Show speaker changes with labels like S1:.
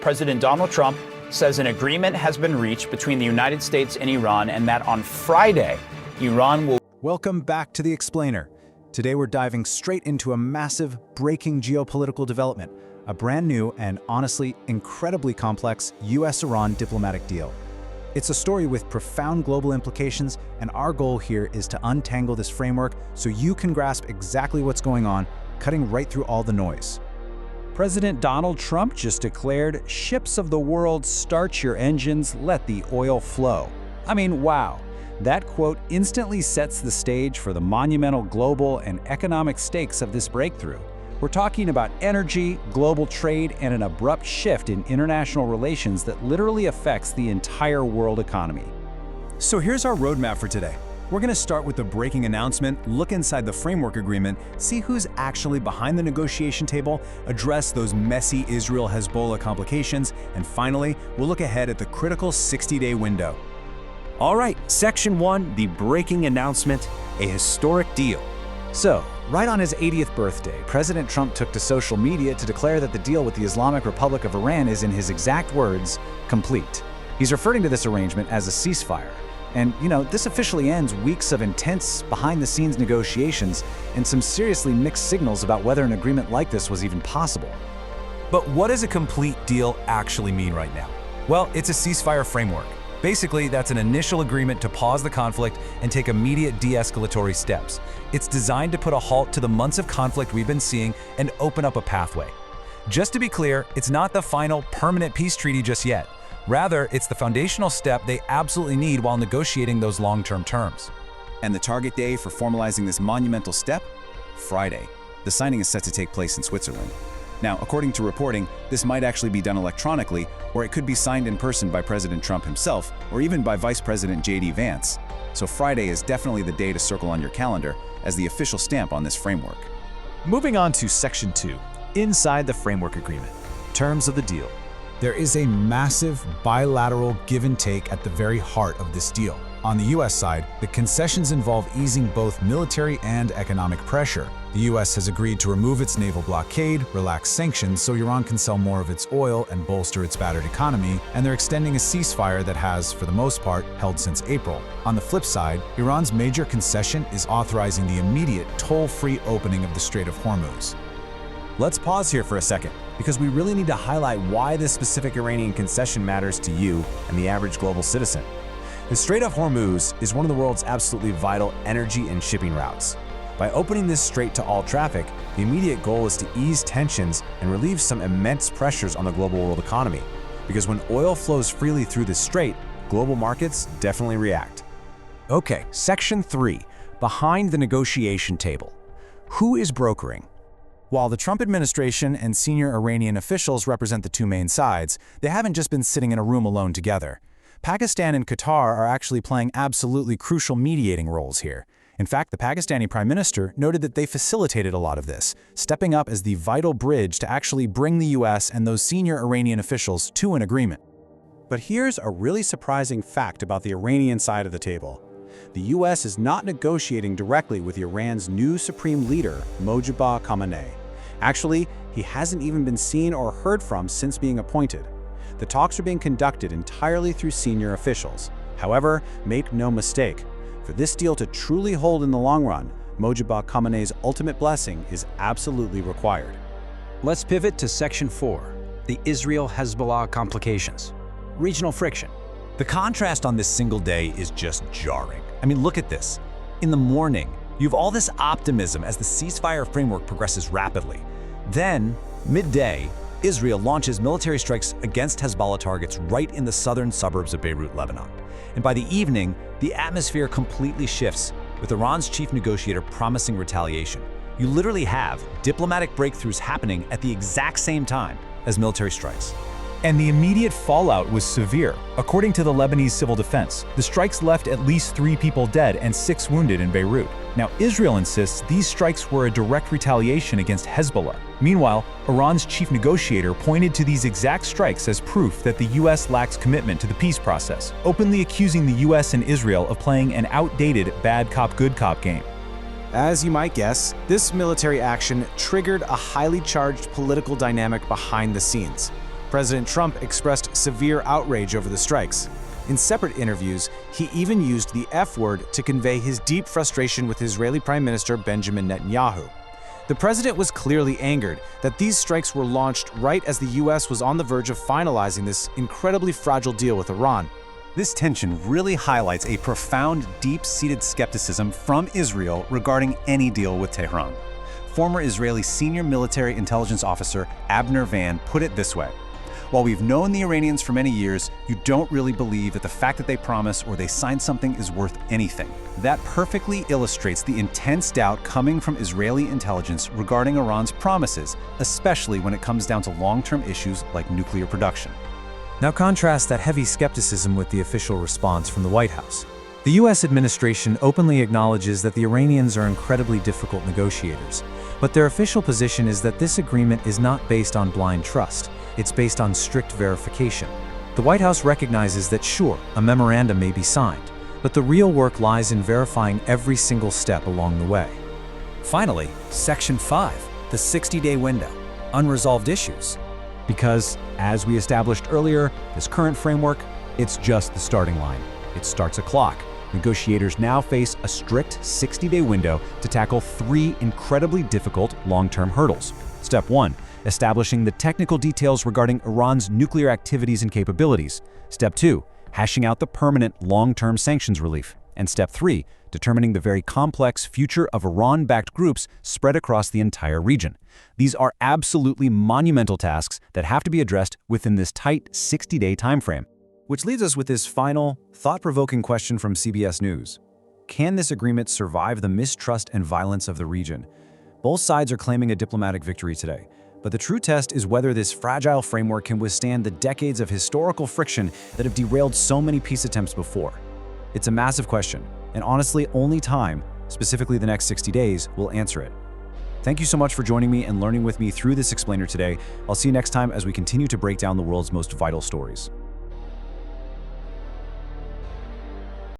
S1: President Donald Trump says an agreement has been reached between the United States and Iran, and that on Friday, Iran will...
S2: Welcome back to The Explainer. Today we're diving straight into a massive, breaking geopolitical development, a brand new and honestly incredibly complex U.S. Iran diplomatic deal. It's a story with profound global implications, and our goal here is to untangle this framework so you can grasp exactly what's going on, cutting right through all the noise.
S3: President Donald Trump just declared, "Ships of the world, start your engines, let the oil flow." I mean, wow. That quote instantly sets the stage for the monumental global and economic stakes of this breakthrough. We're talking about energy, global trade, and an abrupt shift in international relations that literally affects the entire world economy.
S2: So here's our roadmap for today. We're going to start with the breaking announcement, look inside the framework agreement, see who's actually behind the negotiation table, address those messy Israel-Hezbollah complications, and finally, we'll look ahead at the critical 60-day window.
S4: All right, Section 1, the breaking announcement, a historic deal.
S3: So, right on his 80th birthday, President Trump took to social media to declare that the deal with the Islamic Republic of Iran is, in his exact words, complete. He's referring to this arrangement as a ceasefire. And, this officially ends weeks of intense, behind-the-scenes negotiations and some seriously mixed signals about whether an agreement like this was even possible.
S5: But what does a complete deal actually mean right now? Well, it's a ceasefire framework. Basically, that's an initial agreement to pause the conflict and take immediate de-escalatory steps. It's designed to put a halt to the months of conflict we've been seeing and open up a pathway. Just to be clear, it's not the final, permanent peace treaty just yet. Rather, it's the foundational step they absolutely need while negotiating those long-term terms.
S2: And the target day for formalizing this monumental step? Friday. The signing is set to take place in Switzerland. Now, according to reporting, this might actually be done electronically, or it could be signed in person by President Trump himself, or even by Vice President J.D. Vance. So Friday is definitely the day to circle on your calendar as the official stamp on this framework.
S6: Moving on to Section 2, inside the framework agreement, terms of the deal. There is a massive bilateral give and take at the very heart of this deal. On the U.S. side, the concessions involve easing both military and economic pressure. The U.S. has agreed to remove its naval blockade, relax sanctions so Iran can sell more of its oil and bolster its battered economy, and they're extending a ceasefire that has, for the most part, held since April. On the flip side, Iran's major concession is authorizing the immediate toll-free opening of the Strait of Hormuz.
S4: Let's pause here for a second, because we really need to highlight why this specific Iranian concession matters to you and the average global citizen. The Strait of Hormuz is one of the world's absolutely vital energy and shipping routes. By opening this strait to all traffic, the immediate goal is to ease tensions and relieve some immense pressures on the global world economy. Because when oil flows freely through this strait, global markets definitely react.
S3: Okay, Section 3, behind the negotiation table. Who is brokering?
S2: While the Trump administration and senior Iranian officials represent the two main sides, they haven't just been sitting in a room alone together. Pakistan and Qatar are actually playing absolutely crucial mediating roles here. In fact, the Pakistani Prime Minister noted that they facilitated a lot of this, stepping up as the vital bridge to actually bring the U.S. and those senior Iranian officials to an agreement.
S7: But here's a really surprising fact about the Iranian side of the table. The U.S. is not negotiating directly with Iran's new supreme leader, Mojtaba Khamenei. Actually, he hasn't even been seen or heard from since being appointed. The talks are being conducted entirely through senior officials. However, make no mistake, for this deal to truly hold in the long run, Mojtaba Khamenei's ultimate blessing is absolutely required.
S3: Let's pivot to Section 4, the Israel-Hezbollah complications. Regional friction.
S5: The contrast on this single day is just jarring. I mean, look at this. In the morning, you have all this optimism as the ceasefire framework progresses rapidly. Then, midday, Israel launches military strikes against Hezbollah targets right in the southern suburbs of Beirut, Lebanon. And by the evening, the atmosphere completely shifts, with Iran's chief negotiator promising retaliation. You literally have diplomatic breakthroughs happening at the exact same time as military strikes.
S8: And the immediate fallout was severe. According to the Lebanese civil defense, the strikes left at least 3 people dead and 6 wounded in Beirut. Now, Israel insists these strikes were a direct retaliation against Hezbollah. Meanwhile, Iran's chief negotiator pointed to these exact strikes as proof that the U.S. lacks commitment to the peace process, openly accusing the U.S. and Israel of playing an outdated bad cop, good cop game.
S7: As you might guess, this military action triggered a highly charged political dynamic behind the scenes.
S2: President Trump expressed severe outrage over the strikes. In separate interviews, he even used the F word to convey his deep frustration with Israeli Prime Minister Benjamin Netanyahu. The president was clearly angered that these strikes were launched right as the U.S. was on the verge of finalizing this incredibly fragile deal with Iran.
S5: This tension really highlights a profound, deep-seated skepticism from Israel regarding any deal with Tehran. Former Israeli senior military intelligence officer Abner Van put it this way: "While we've known the Iranians for many years, you don't really believe that the fact that they promise or they sign something is worth anything." That perfectly illustrates the intense doubt coming from Israeli intelligence regarding Iran's promises, especially when it comes down to long-term issues like nuclear production.
S3: Now contrast that heavy skepticism with the official response from the White House. The U.S. administration openly acknowledges that the Iranians are incredibly difficult negotiators, but their official position is that this agreement is not based on blind trust. It's based on strict verification. The White House recognizes that sure, a memorandum may be signed, but the real work lies in verifying every single step along the way.
S5: Finally, Section 5, the 60-day window, unresolved issues.
S8: Because, as we established earlier, this current framework, it's just the starting line. It starts a clock. Negotiators now face a strict 60-day window to tackle 3 incredibly difficult long-term hurdles. Step 1, establishing the technical details regarding Iran's nuclear activities and capabilities. Step 2, hashing out the permanent long-term sanctions relief. And Step 3, determining the very complex future of Iran-backed groups spread across the entire region. These are absolutely monumental tasks that have to be addressed within this tight 60-day timeframe.
S2: Which leaves us with this final, thought-provoking question from CBS News. Can this agreement survive the mistrust and violence of the region? Both sides are claiming a diplomatic victory today, but the true test is whether this fragile framework can withstand the decades of historical friction that have derailed so many peace attempts before. It's a massive question, and honestly, only time, specifically the next 60 days, will answer it. Thank you so much for joining me and learning with me through this explainer today. I'll see you next time as we continue to break down the world's most vital stories.